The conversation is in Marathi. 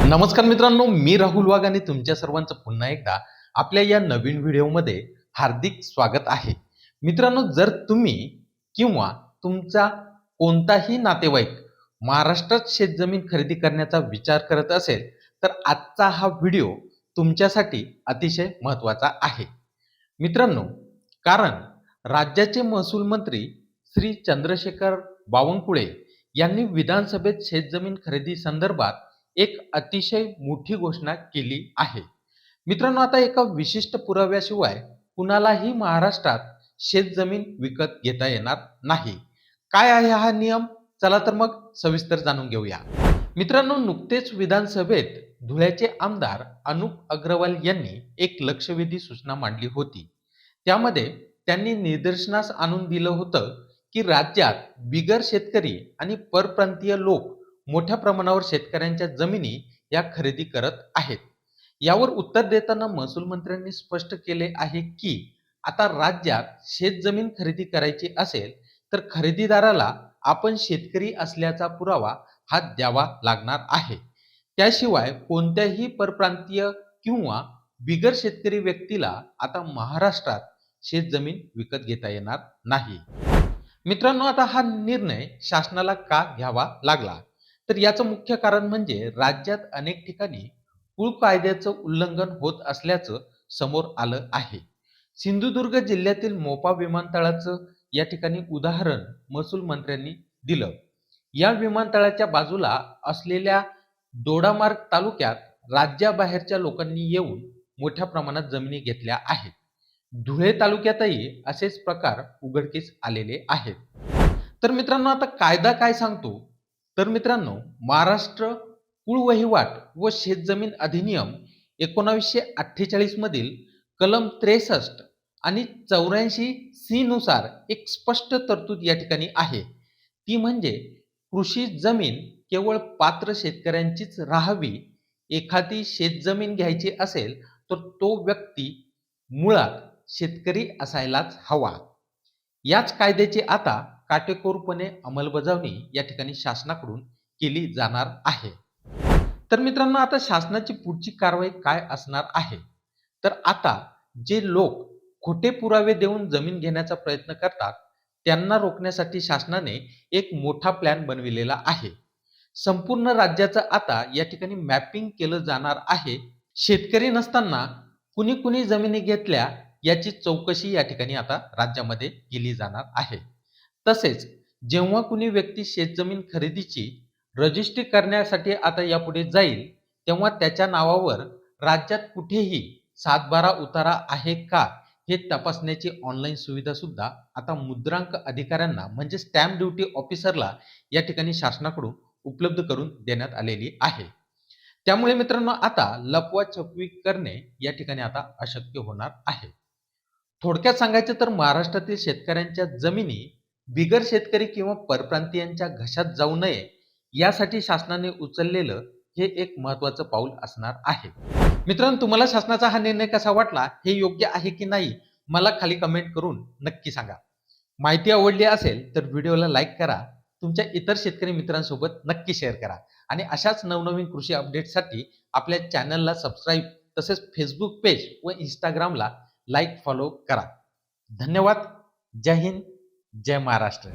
नमस्कार मित्रांनो, मी राहुल वाघ आणि तुमच्या सर्वांचं पुन्हा एकदा आपल्या या नवीन व्हिडिओमध्ये हार्दिक स्वागत आहे. मित्रांनो, जर तुम्ही किंवा तुमचा कोणताही नातेवाईक महाराष्ट्रात शेतजमीन खरेदी करण्याचा विचार करत असेल, तर आजचा हा व्हिडिओ तुमच्यासाठी अतिशय महत्त्वाचा आहे. मित्रांनो, कारण राज्याचे महसूल मंत्री श्री चंद्रशेखर बावनकुळे यांनी विधानसभेत शेतजमीन खरेदी संदर्भात एक अतिशय मोठी घोषणा केली आहे. मित्रांनो, आता एका विशिष्ट पुराव्याशिवाय कुणालाही महाराष्ट्रात शेतजमीन विकत घेता येणार नाही. काय आहे हा नियम? चला तर मग सविस्तर जाणून घेऊया. मित्रांनो, नुकतेच विधानसभेत धुळ्याचे आमदार अनुप अग्रवाल यांनी एक लक्षवेधी सूचना मांडली होती. त्यामध्ये त्यांनी निदर्शनास आणून दिलं होतं की राज्यात बिगर शेतकरी आणि परप्रांतीय लोक मोठ्या प्रमाणावर शेतकऱ्यांच्या जमिनी या खरेदी करत आहेत. यावर उत्तर देताना महसूल मंत्र्यांनी स्पष्ट केले आहे की आता राज्यात शेतजमीन खरेदी करायची असेल तर खरेदीदाराला आपण शेतकरी असल्याचा पुरावा हा द्यावा लागणार आहे. त्याशिवाय कोणत्याही परप्रांतीय किंवा बिगर शेतकरी व्यक्तीला आता महाराष्ट्रात शेतजमीन विकत घेता येणार नाही. मित्रांनो, आता हा निर्णय शासनाला का घ्यावा लागला? तर याचं मुख्य कारण म्हणजे राज्यात अनेक ठिकाणी कुळ कायद्याचं उल्लंघन होत असल्याचं समोर आलं आहे. सिंधुदुर्ग जिल्ह्यातील मोपा विमानतळाचं या ठिकाणी उदाहरण महसूल मंत्र्यांनी दिलं. या विमानतळाच्या बाजूला असलेल्या दोडामार्ग तालुक्यात राज्याबाहेरच्या लोकांनी येऊन मोठ्या प्रमाणात जमिनी घेतल्या आहेत. धुळे तालुक्यातही असेच प्रकार उघडकीस आलेले आहेत. तर मित्रांनो, आता कायदा काय सांगतो? तर मित्रांनो, महाराष्ट्र कुळवहिवाट व शेतजमीन अधिनियम 1948 मधील कलम 63 आणि 84C नुसार एक स्पष्ट तरतूद या ठिकाणी आहे. ती म्हणजे कृषी जमीन केवळ पात्र शेतकऱ्यांचीच राहावी. एखादी शेतजमीन घ्यायची असेल तर तो व्यक्ती मुळात शेतकरी असायलाच हवा. याच कायद्याची आता काटेकोरपणे अंमलबजावणी या ठिकाणी शासनाकडून केली जाणार आहे. तर मित्रांनो, आता शासनाची पुढची कारवाई काय असणार आहे? तर आता जे लोक खोटे पुरावे देऊन जमीन घेण्याचा प्रयत्न करतात त्यांना रोखण्यासाठी शासनाने एक मोठा प्लॅन बनविलेला आहे. संपूर्ण राज्याचं आता या ठिकाणी मॅपिंग केलं जाणार आहे. शेतकरी नसताना कुणी कुणी जमिनी घेतल्या याची चौकशी या ठिकाणी आता राज्यामध्ये केली जाणार आहे. तसेच जेव्हा कुणी व्यक्ती शेतजमीन खरेदीची रजिस्ट्री करण्यासाठी आता यापुढे जाईल तेव्हा त्याच्या नावावर राज्यात कुठेही 7/12 उतारा आहे का हे तपासण्याची ऑनलाईन सुविधा सुद्धा आता मुद्रांक अधिकाऱ्यांना म्हणजे स्टॅम्प ड्युटी ऑफिसरला या ठिकाणी शासनाकडून उपलब्ध करून देण्यात आलेली आहे. त्यामुळे मित्रांनो, आता लपवाछपवी करणे या ठिकाणी आता अशक्य होणार आहे. थोडक्यात सांगायचं तर महाराष्ट्रातील शेतकऱ्यांच्या जमिनी बिगर शेतकरी किंवा परप्रांतीयांच्या घशात जाऊ नये यासाठी शासनाने उचललेलं हे एक महत्त्वाचं पाऊल असणार आहे. मित्रांनो, तुम्हाला शासनाचा हा निर्णय कसा वाटला, हे योग्य आहे की नाही, मला खाली कमेंट करून नक्की सांगा. माहिती आवडली असेल तर व्हिडिओला लाईक करा, तुमच्या इतर शेतकरी मित्रांसोबत नक्की शेअर करा आणि अशाच नवनवीन कृषी अपडेटसाठी आपल्या चॅनलला सबस्क्राईब तसेच फेसबुक पेज व इंस्टाग्रामला लाईक फॉलो करा. धन्यवाद. जय हिंद, जय महाराष्ट्र.